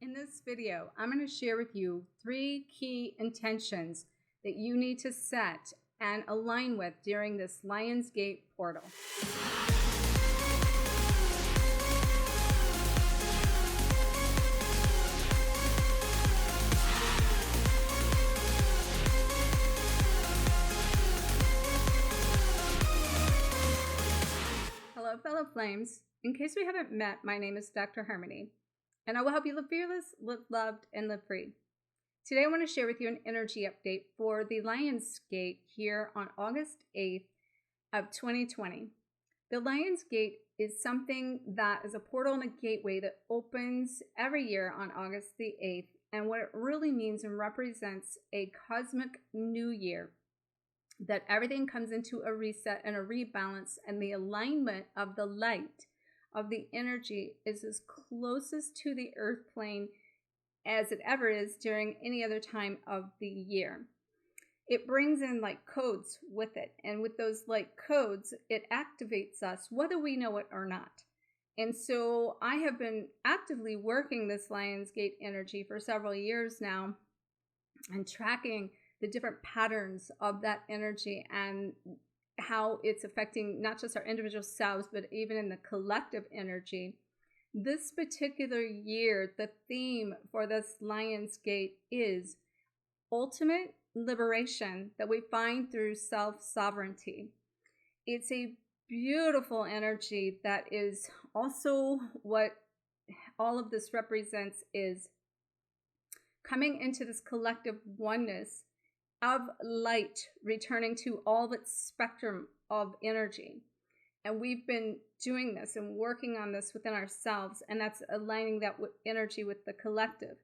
In this video, I'm going to share with you 3 key intentions that you need to set and align with during this Lion's Gate portal. Hello, fellow flames. In case we haven't met, my name is Dr. Harmony, and I will help you live fearless, live loved, and live free. Today I want to share with you an energy update for the Lion's Gate here on August 8th of 2020. The Lion's Gate is something that is a portal and a gateway that opens every year on August the 8th, and what it really means and represents a cosmic new year, that everything comes into a reset and a rebalance, and the alignment of the light of the energy is as closest to the earth plane as it ever is during any other time of the year. It brings in like codes with it, and with those like codes, it activates us whether we know it or not. And so I have been actively working this Lion's Gate energy for several years now and tracking the different patterns of that energy and how it's affecting not just our individual selves, but even in the collective energy. This particular year, the theme for this Lion's Gate is ultimate liberation that we find through self-sovereignty. It's a beautiful energy that is also what all of this represents, is coming into this collective oneness of light, returning to all its spectrum of energy. And we've been doing this and working on this within ourselves, and that's aligning that with energy with the collective.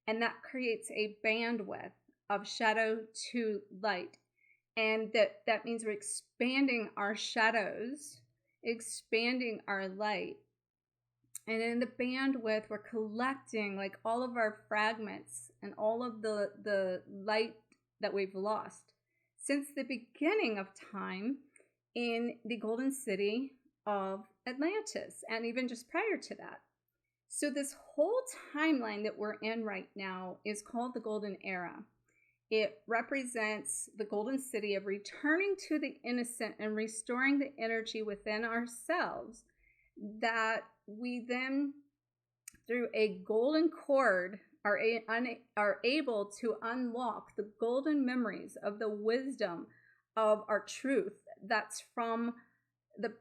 And that creates a bandwidth of shadow to light. And that means we're expanding our shadows, expanding our light. And in the bandwidth, we're collecting like all of our fragments and all of the light that we've lost since the beginning of time in the golden city of Atlantis, and even just prior to that. So this whole timeline that we're in right now is called the Golden Era. It represents the golden city of returning to the innocent and restoring the energy within ourselves, that we then, through a golden cord, are able to unlock the golden memories of the wisdom of our truth that's from the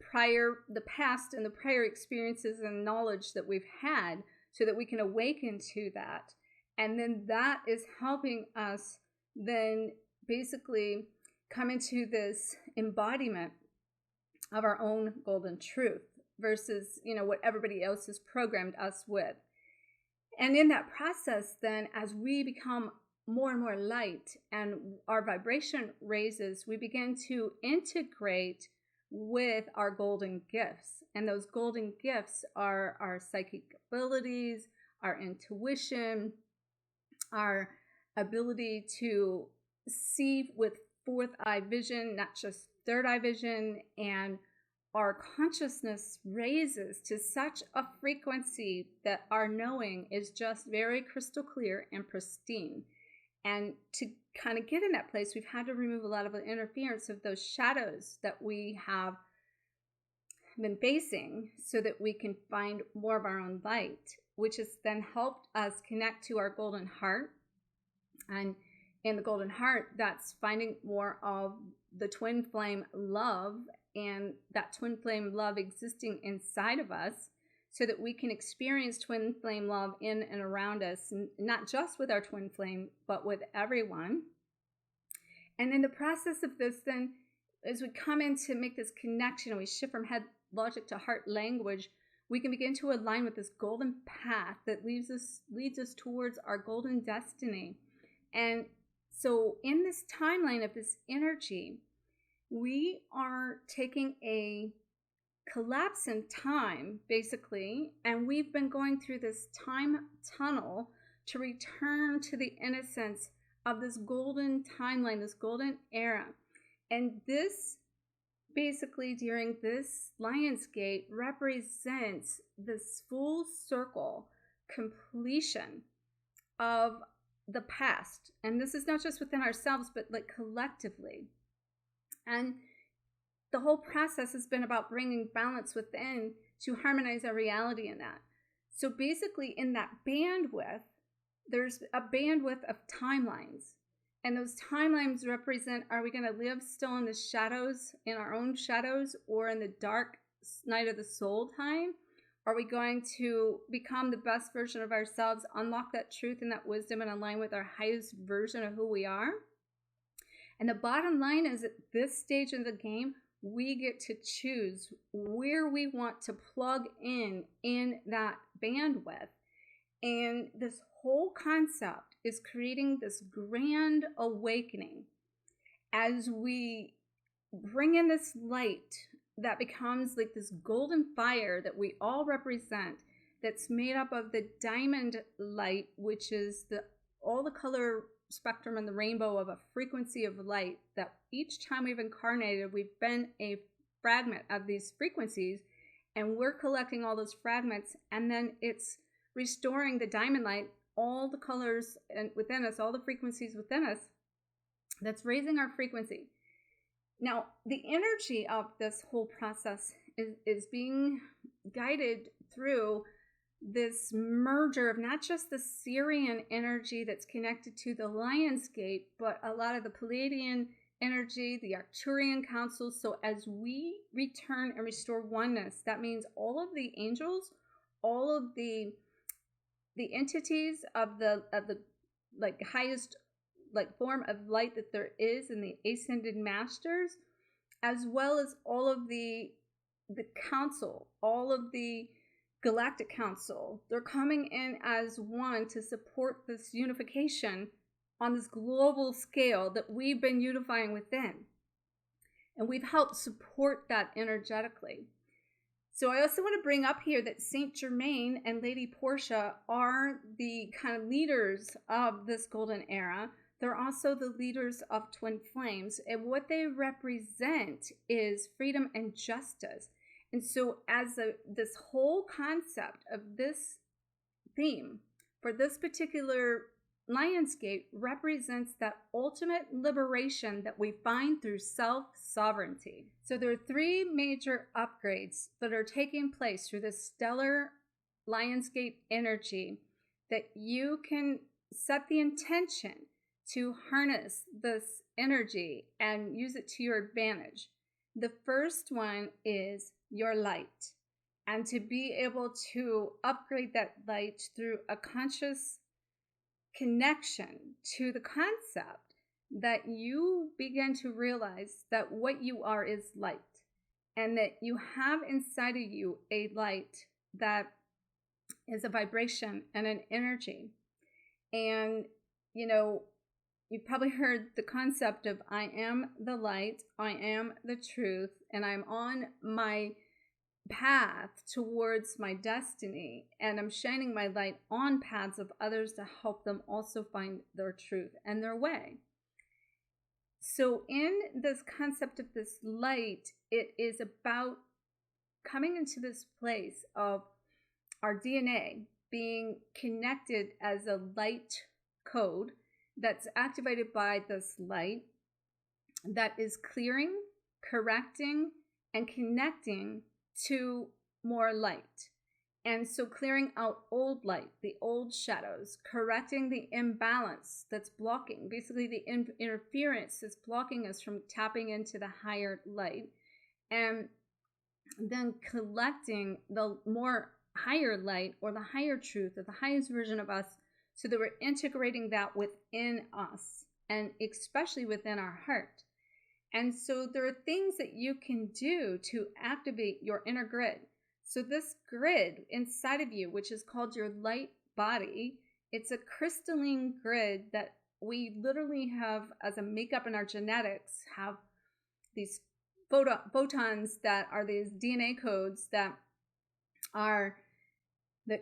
past and the prior experiences and knowledge that we've had, so that we can awaken to that. And then that is helping us then basically come into this embodiment of our own golden truth versus, what everybody else has programmed us with. And in that process, then, as we become more and more light and our vibration raises, we begin to integrate with our golden gifts. And those golden gifts are our psychic abilities, our intuition, our ability to see with fourth eye vision, not just third eye vision, and our consciousness raises to such a frequency that our knowing is just very crystal clear and pristine. And to kind of get in that place, we've had to remove a lot of the interference of those shadows that we have been facing, so that we can find more of our own light, which has then helped us connect to our golden heart. And in the golden heart, that's finding more of the twin flame love, and that twin flame love existing inside of us, so that we can experience twin flame love in and around us, not just with our twin flame, but with everyone. And in the process of this, then, as we come in to make this connection, and we shift from head logic to heart language, we can begin to align with this golden path that leads us towards our golden destiny. And so in this timeline of this energy, we are taking a collapse in time, basically, and we've been going through this time tunnel to return to the innocence of this golden timeline, this golden era. And this, basically, during this Lion's Gate, represents this full circle completion of the past. And this is not just within ourselves, but like collectively. And the whole process has been about bringing balance within to harmonize our reality in that. So basically, in that bandwidth, there's a bandwidth of timelines. And those timelines represent, are we going to live still in the shadows, in our own shadows, or in the dark night of the soul time? Are we going to become the best version of ourselves, unlock that truth and that wisdom, and align with our highest version of who we are? And the bottom line is, at this stage in the game, we get to choose where we want to plug in that bandwidth. And this whole concept is creating this grand awakening as we bring in this light that becomes like this golden fire that we all represent, that's made up of the diamond light, which is all the color spectrum and the rainbow of a frequency of light, that each time we've incarnated, we've been a fragment of these frequencies, and we're collecting all those fragments, and then it's restoring the diamond light, all the colors and within us, all the frequencies within us, that's raising our frequency. Now, the energy of this whole process is being guided through this merger of not just the Sirian energy that's connected to the Lion's Gate, but a lot of the Palladian energy, the Arcturian council. So as we return and restore oneness, that means all of the angels, all of the entities of the like highest like form of light that there is in the ascended masters, as well as all of the council, all of the galactic council, they're coming in as one to support this unification on this global scale that we've been unifying within. And we've helped support that energetically. So I also want to bring up here that Saint Germain and Lady Portia are the kind of leaders of this golden era. They're also the leaders of Twin Flames, and what they represent is freedom and justice. And so as this whole concept of this theme for this particular Lion's Gate represents that ultimate liberation that we find through self-sovereignty. So there are three major upgrades that are taking place through this stellar Lion's Gate energy that you can set the intention to harness this energy and use it to your advantage. The first one is your light, and to be able to upgrade that light through a conscious connection to the concept that you begin to realize that what you are is light, and that you have inside of you a light that is a vibration and an energy. And you know, you've probably heard the concept of I am the light, I am the truth, and I'm on my path towards my destiny, and I'm shining my light on paths of others to help them also find their truth and their way. So in this concept of this light, it is about coming into this place of our DNA being connected as a light code that's activated by this light that is clearing, correcting, and connecting to more light. And so clearing out old light, the old shadows, correcting the imbalance that's blocking, basically the interference that's blocking us from tapping into the higher light, and then collecting the more higher light or the higher truth or the highest version of us, so that we're integrating that within us and especially within our heart. And so there are things that you can do to activate your inner grid. So this grid inside of you, which is called your light body, it's a crystalline grid that we literally have as a makeup in our genetics, have these photons that are these DNA codes that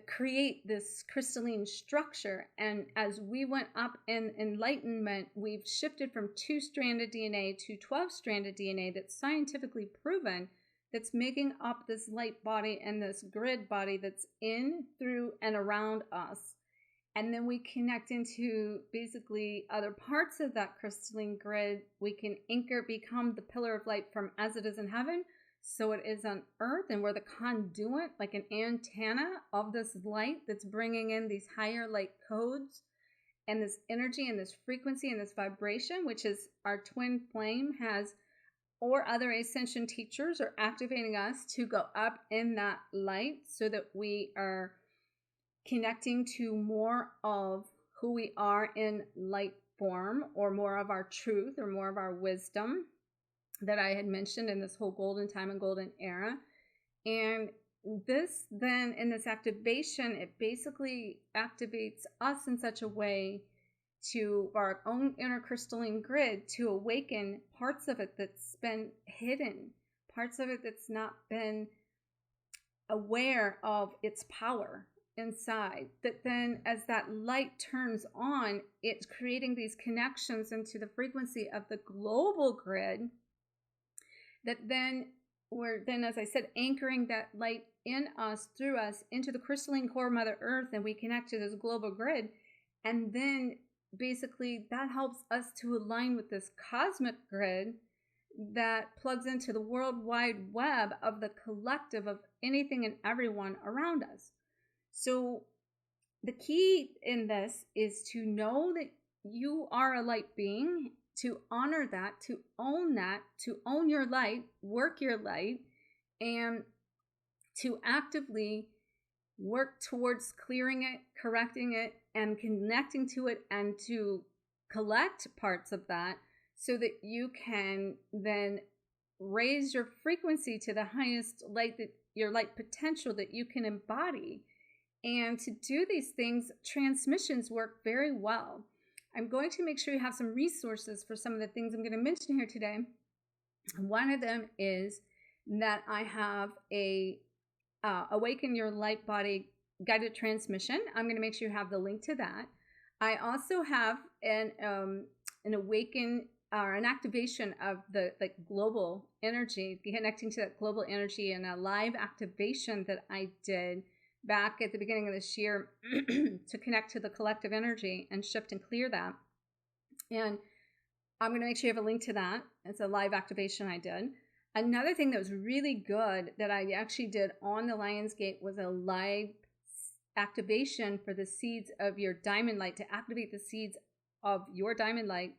create this crystalline structure. And as we went up in enlightenment, we've shifted from 2-stranded DNA to 12-stranded DNA that's scientifically proven, that's making up this light body and this grid body that's in, through, and around us. And then we connect into basically other parts of that crystalline grid. We can anchor, become the pillar of light from as it is in heaven, so it is on earth. And we're the conduit, like an antenna of this light that's bringing in these higher light codes and this energy and this frequency and this vibration, which is our twin flame has, or other ascension teachers are activating us to go up in that light so that we are connecting to more of who we are in light form, or more of our truth, or more of our wisdom that I had mentioned in this whole golden time and golden era. And this then, in this activation, it basically activates us in such a way to our own inner crystalline grid to awaken parts of it that's been hidden, parts of it that's not been aware of its power inside. That then, as that light turns on, it's creating these connections into the frequency of the global grid, that then we're then, as I said, anchoring that light in us, through us, into the crystalline core of Mother Earth, and we connect to this global grid. And then basically that helps us to align with this cosmic grid that plugs into the worldwide web of the collective of anything and everyone around us. So the key in this is to know that you are a light being, to honor that, to own your light, work your light, and to actively work towards clearing it, correcting it, and connecting to it, and to collect parts of that so that you can then raise your frequency to the highest light, that your light potential that you can embody. And to do these things, transmissions work very well. I'm going to make sure you have some resources for some of the things I'm going to mention here today. One of them is that I have a Awaken Your Light Body guided transmission. I'm going to make sure you have the link to that. I also have an awaken or an activation of the global energy, connecting to that global energy, and a live activation that I did back at the beginning of this year to connect to the collective energy and shift and clear that. And I'm going to make sure you have a link to that. It's a live activation I did. Another thing that was really good that I actually did on the Lionsgate was a live activation for the seeds of your diamond light, to activate the seeds of your diamond light,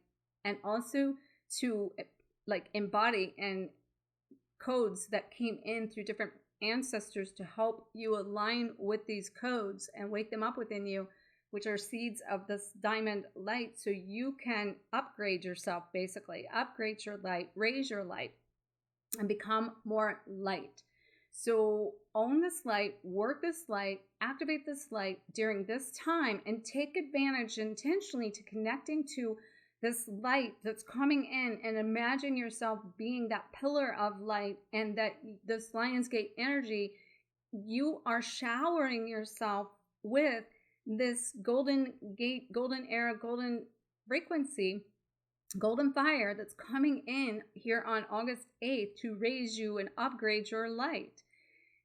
and also to embody and codes that came in through different ancestors to help you align with these codes and wake them up within you, which are seeds of this diamond light, so you can upgrade yourself, basically upgrade your light, raise your light, and become more light. So own this light, work this light, activate this light during this time, and take advantage intentionally to connecting to this light that's coming in, and imagine yourself being that pillar of light, and that this Lionsgate energy, you are showering yourself with this golden gate, golden era, golden frequency, golden fire that's coming in here on August 8th to raise you and upgrade your light.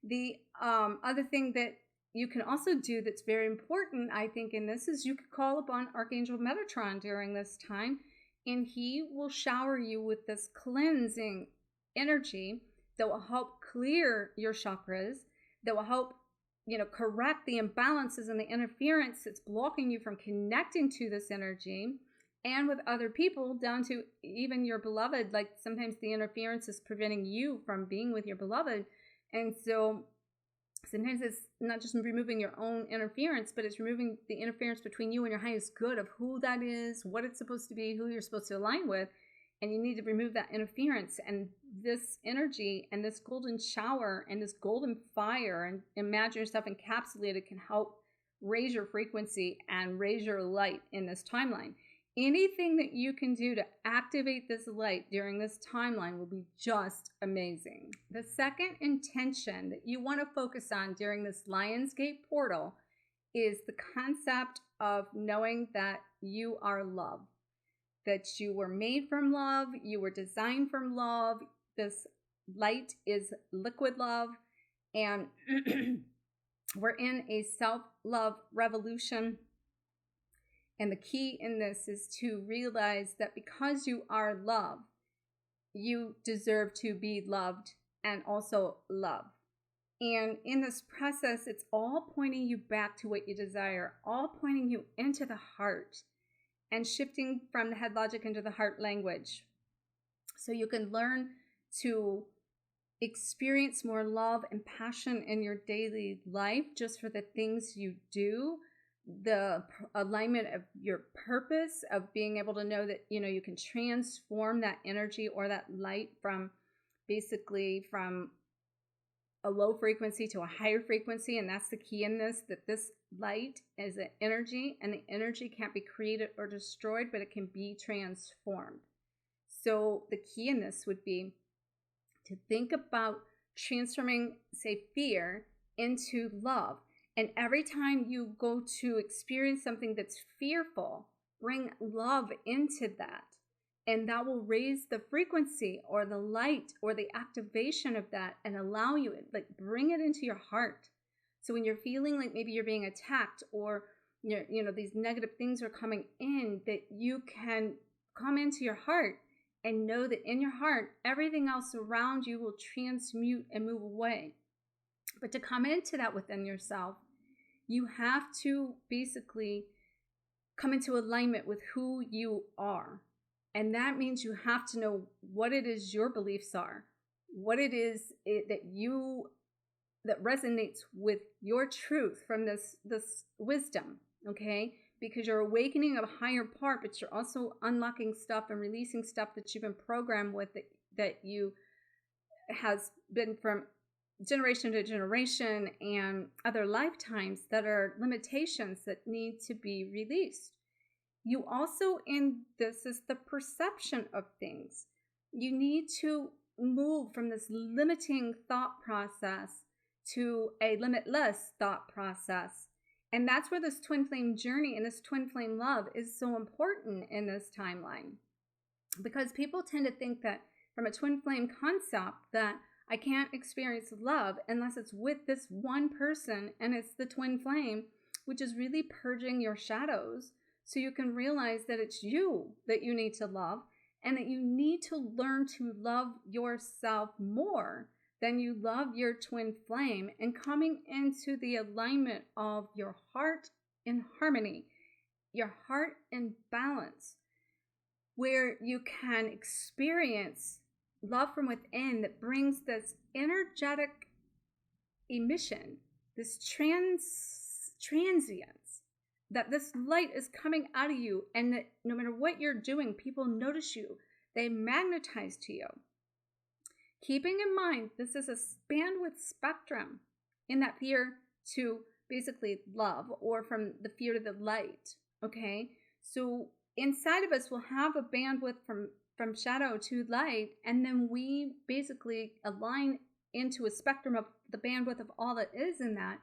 The other thing that you can also do that's very important, I think, in this is you could call upon Archangel Metatron during this time, and he will shower you with this cleansing energy that will help clear your chakras, that will help, correct the imbalances and the interference that's blocking you from connecting to this energy and with other people, down to even your beloved. Like sometimes the interference is preventing you from being with your beloved. And so sometimes it's not just removing your own interference, but it's removing the interference between you and your highest good of who that is, what it's supposed to be, who you're supposed to align with. And you need to remove that interference. And this energy and this golden shower and this golden fire, and imagine yourself encapsulated, can help raise your frequency and raise your light in this timeline. Anything that you can do to activate this light during this timeline will be just amazing. The second intention that you want to focus on during this Lionsgate portal is the concept of knowing that you are love, that you were made from love, you were designed from love. This light is liquid love, and we're in a self-love revolution. And the key in this is to realize that because you are love, you deserve to be loved and also love. And in this process, it's all pointing you back to what you desire, all pointing you into the heart and shifting from the head logic into the heart language. So you can learn to experience more love and passion in your daily life just for the things you do, the alignment of your purpose, of being able to know that, you can transform that energy or that light from a low frequency to a higher frequency. And that's the key in this, that this light is an energy, and the energy can't be created or destroyed, but it can be transformed. So the key in this would be to think about transforming, say, fear into love. And every time you go to experience something that's fearful, bring love into that. And that will raise the frequency or the light or the activation of that and allow you, bring it into your heart. So when you're feeling like maybe you're being attacked or these negative things are coming in, that you can come into your heart and know that in your heart, everything else around you will transmute and move away. But to come into that within yourself, you have to basically come into alignment with who you are. And that means you have to know what it is your beliefs are, what it is that resonates with your truth from this wisdom, okay? Because you're awakening a higher part, but you're also unlocking stuff and releasing stuff that you've been programmed with, that you has been from generation to generation and other lifetimes that are limitations that need to be released. You also, in this, is the perception of things. You need to move from this limiting thought process to a limitless thought process. And that's where this twin flame journey and this twin flame love is so important in this timeline. Because people tend to think that from a twin flame concept that I can't experience love unless it's with this one person and it's the twin flame, which is really purging your shadows. So you can realize that it's you that you need to love, and that you need to learn to love yourself more than you love your twin flame, and coming into the alignment of your heart in harmony, your heart in balance, where you can experience love from within that brings this energetic emission, this transience, that this light is coming out of you, and that no matter what you're doing, people notice you. They magnetize to you. Keeping in mind, this is a bandwidth spectrum in that fear to basically love, or from the fear to the light, okay? So inside of us, we'll have a bandwidth from shadow to light, and then we basically align into a spectrum of the bandwidth of all that is in that.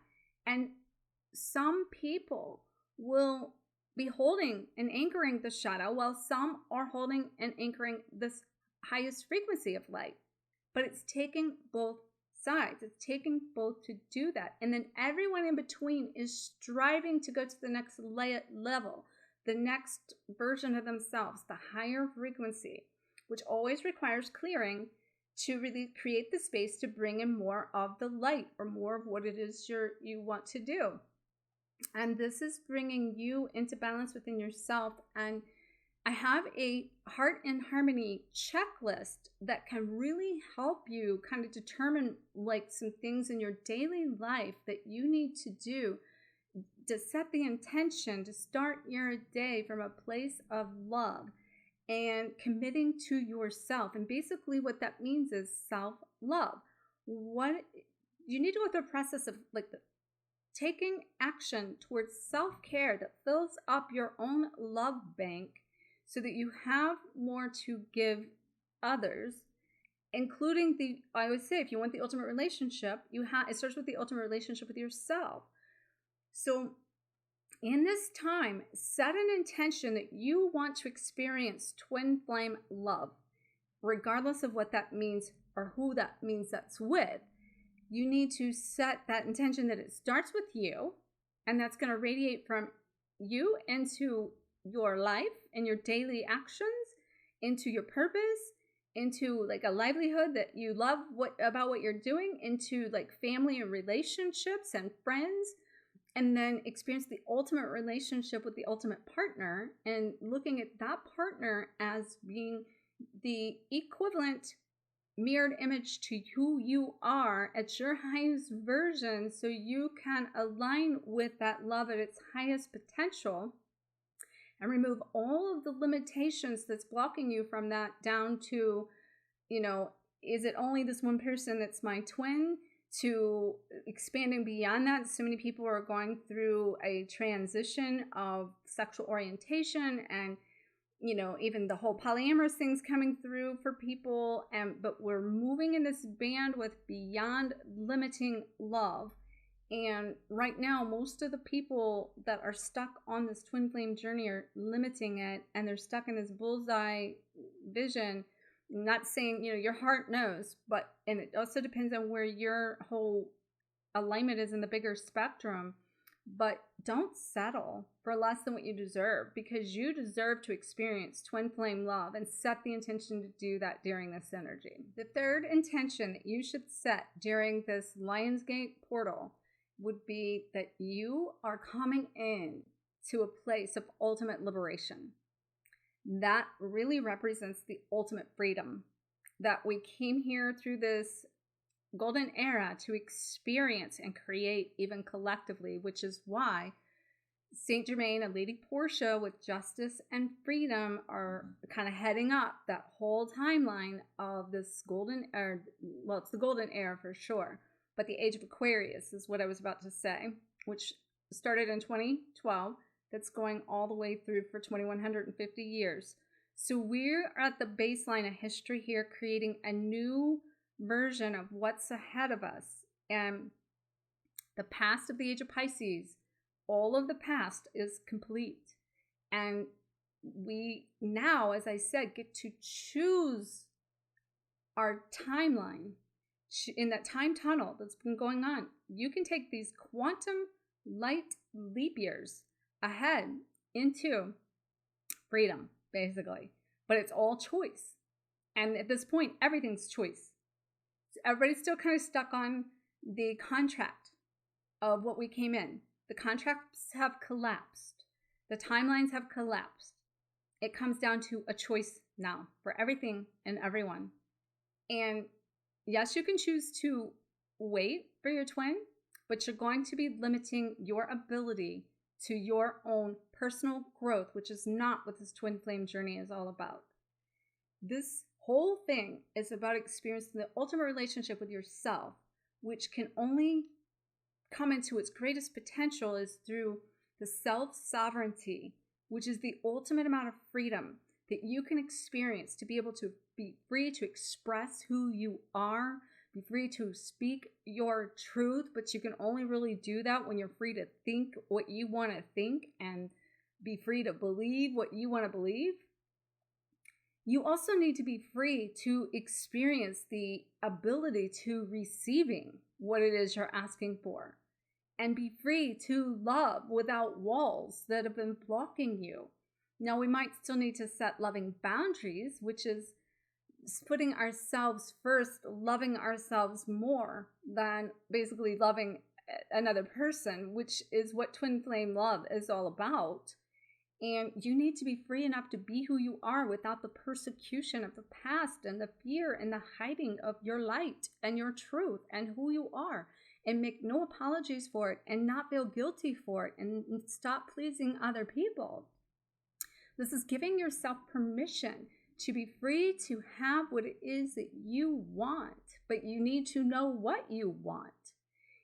And some people will be holding and anchoring the shadow, while some are holding and anchoring this highest frequency of light. But it's taking both sides. It's taking both to do that. And then everyone in between is striving to go to the next level, the next version of themselves, the higher frequency, which always requires clearing to really create the space to bring in more of the light, or more of what it is you want to do. And this is bringing you into balance within yourself. And I have a heart in harmony checklist that can really help you kind of determine some things in your daily life that you need to do to set the intention to start your day from a place of love and committing to yourself. And basically what that means is self-love. What you need to go through a process of taking action towards self-care that fills up your own love bank, so that you have more to give others, including I always say, if you want the ultimate relationship, it starts with the ultimate relationship with yourself. So in this time, set an intention that you want to experience twin flame love, regardless of what that means or who that means that's with. You need to set that intention that it starts with you, and that's going to radiate from you into your life and your daily actions, into your purpose, into like a livelihood that you love about what you're doing, into like family and relationships and friends, and then experience the ultimate relationship with the ultimate partner, and looking at that partner as being the equivalent mirrored image to who you are at your highest version, so you can align with that love at its highest potential and remove all of the limitations that's blocking you from that, down to, is it only this one person that's my twin, to expanding beyond that. So many people are going through a transition of sexual orientation, and even the whole polyamorous things coming through for people, but we're moving in this bandwidth beyond limiting love. And right now, most of the people that are stuck on this twin flame journey are limiting it, and they're stuck in this bullseye vision. Not saying, your heart knows, and it also depends on where your whole alignment is in the bigger spectrum. But don't settle for less than what you deserve, because you deserve to experience twin flame love, and set the intention to do that during this energy. The third intention that you should set during this Lionsgate portal would be that you are coming in to a place of ultimate liberation. That really represents the ultimate freedom that we came here through this golden era to experience and create, even collectively, which is why Saint Germain and Lady Portia with justice and freedom are kind of heading up that whole timeline of this golden era. Well, it's the golden era for sure, but the age of Aquarius is what I was about to say, which started in 2012. That's going all the way through for 2150 years. So we're at the baseline of history here, creating a new version of what's ahead of us. And the past of the age of Pisces, all of the past is complete. And we now, as I said, get to choose our timeline in that time tunnel that's been going on. You can take these quantum light leap years ahead into freedom, basically. But it's all choice. And at this point, everything's choice. So everybody's still kind of stuck on the contract of what we came in. The contracts have collapsed. The timelines have collapsed. It comes down to a choice now for everything and everyone. And yes, you can choose to wait for your twin, but you're going to be limiting your ability to your own personal growth, which is not what this twin flame journey is all about. This whole thing is about experiencing the ultimate relationship with yourself, which can only come into its greatest potential is through the self-sovereignty, which is the ultimate amount of freedom that you can experience to be able to be free to express who you are, be free to speak your truth, but you can only really do that when you're free to think what you want to think and be free to believe what you want to believe. You also need to be free to experience the ability to receiving what it is you're asking for, and be free to love without walls that have been blocking you. Now, we might still need to set loving boundaries, which is putting ourselves first, loving ourselves more than basically loving another person, which is what twin flame love is all about. And you need to be free enough to be who you are without the persecution of the past and the fear and the hiding of your light and your truth and who you are, and make no apologies for it and not feel guilty for it and stop pleasing other people. This is giving yourself permission to be free to have what it is that you want, but you need to know what you want.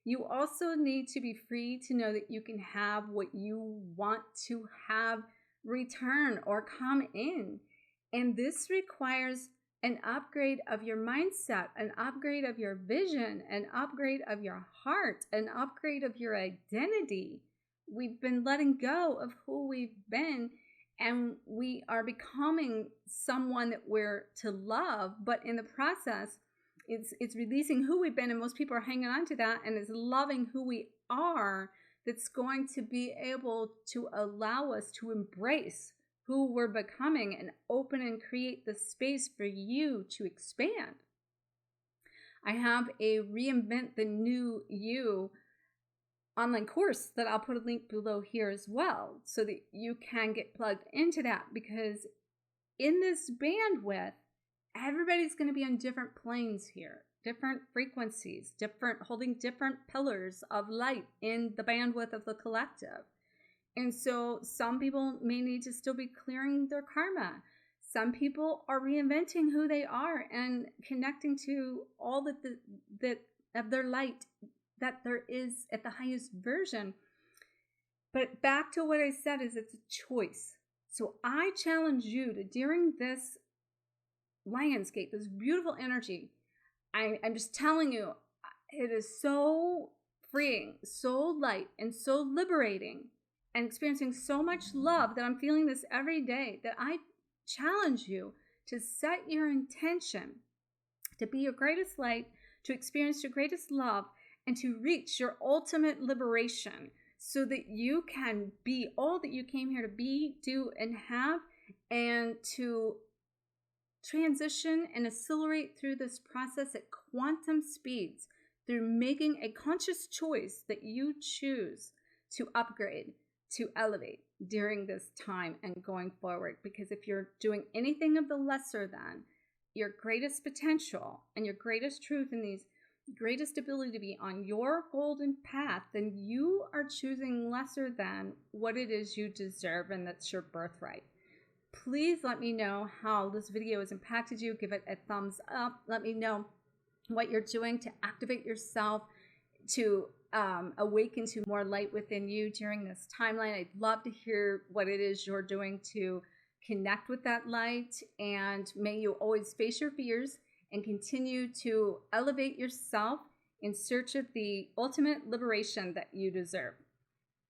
You also need to be free to know that you can have what you want to have return or come in. And this requires an upgrade of your mindset, an upgrade of your vision, an upgrade of your heart, an upgrade of your identity. We've been letting go of who we've been, and we are becoming someone that we're to love, but in the process, it's releasing who we've been, and most people are hanging on to that, and it's loving who we are that's going to be able to allow us to embrace who we're becoming and open and create the space for you to expand. I have a Reinvent the New You online course that I'll put a link below here as well, so that you can get plugged into that, because in this bandwidth, everybody's going to be on different planes here, different frequencies, holding different pillars of light in the bandwidth of the collective. And so some people may need to still be clearing their karma. Some people are reinventing who they are and connecting to all that of their light that there is at the highest version. But back to what I said, is it's a choice. So I challenge you to, during this Lionsgate, this beautiful energy, I'm just telling you, it is so freeing, so light, and so liberating, and experiencing so much love that I'm feeling this every day, that I challenge you to set your intention to be your greatest light, to experience your greatest love, and to reach your ultimate liberation, so that you can be all that you came here to be, do, and have, and to transition and accelerate through this process at quantum speeds, through making a conscious choice that you choose to upgrade, to elevate during this time and going forward. Because if you're doing anything of the lesser than your greatest potential and your greatest truth and these greatest ability to be on your golden path, then you are choosing lesser than what it is you deserve, and that's your birthright. Please let me know how this video has impacted you. Give it a thumbs up. Let me know what you're doing to activate yourself, to awaken to more light within you during this timeline. I'd love to hear what it is you're doing to connect with that light, and may you always face your fears and continue to elevate yourself in search of the ultimate liberation that you deserve.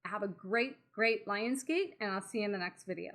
Have a great, great Lionsgate, and I'll see you in the next video.